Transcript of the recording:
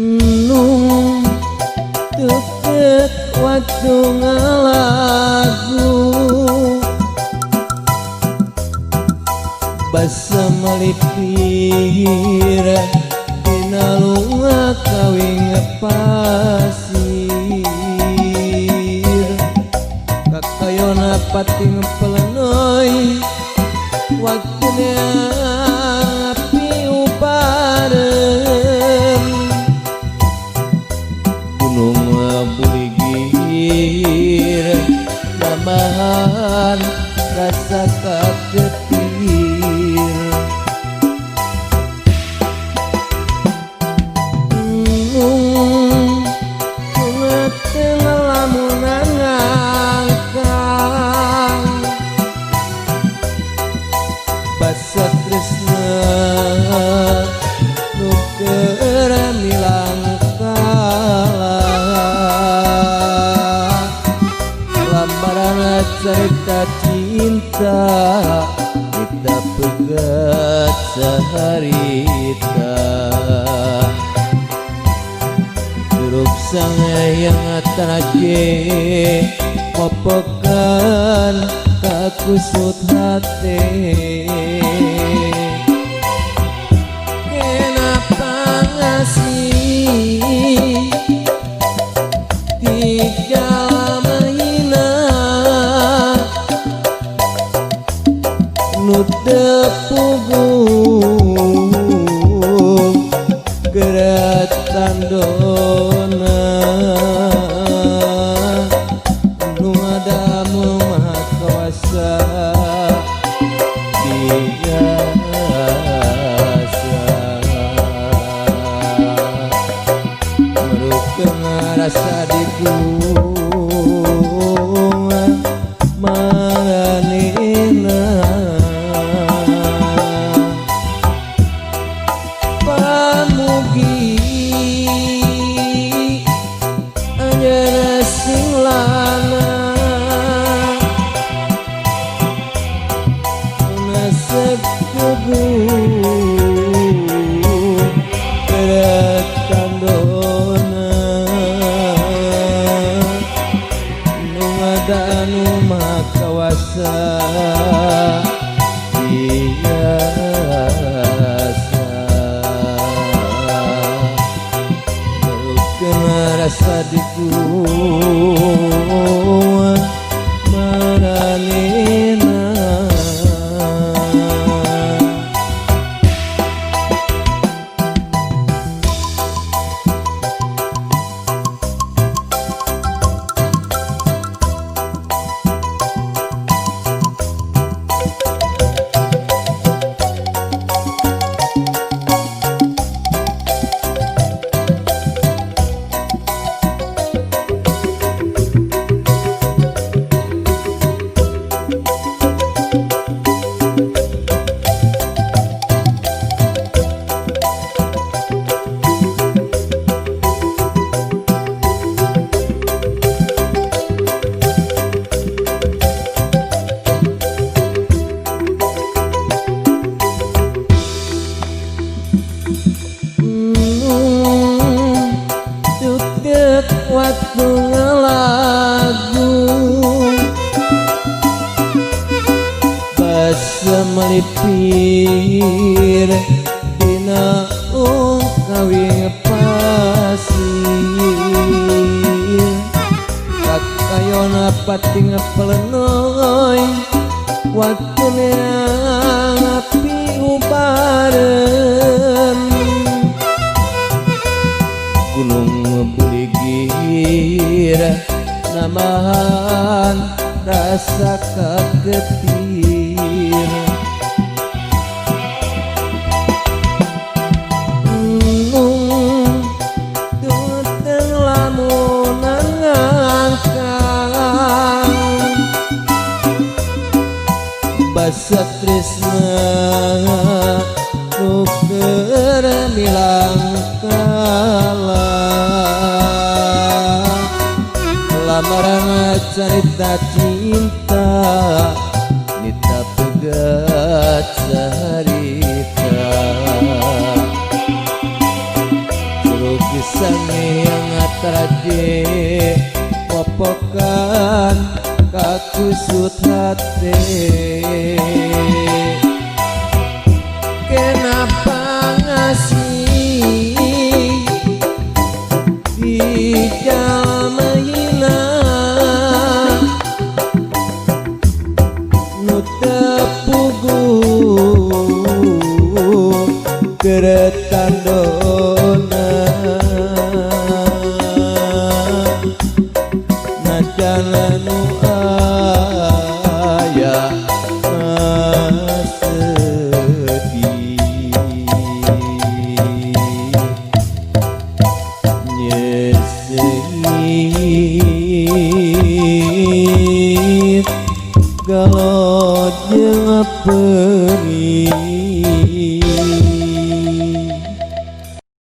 Nung deket waktu ngalagu basa melipir dina lunga kawing pasir kakayona pating pelenoi waktunya api uparem gunung buligir namahan rasa kagetir nungeten lamunan ngangkang basa tresna nuker milang kalah lambaran cerita cinta kita pegat seharita Duruk sang yang teraje popokan kakusut hati kenapa ngasih tiga mahina nutup punggung gerak tandona nu ada mah kawasa biasa merukeun rasa diku maranena pamugi anjeunna sing lana nasib kudu gerak tandona nu ngadanu mah kawasa biasa rasa diku maranena waktu ngalagu basa melipir dina kawing pasir kakayona pating pelenoi waktunya api ubarem gunung buligir namahan rasa kagetir tuteng lamunan ngangkang basa tresna nuker milang kalah lamaran cerita cinta nita pegat seharita Duruk Gesangnya yang atraje popokan kakusut hati. Kenapa ngasih di jalan hina nu tepugu keretandona najana nu aya sedih nyeseit galau jeung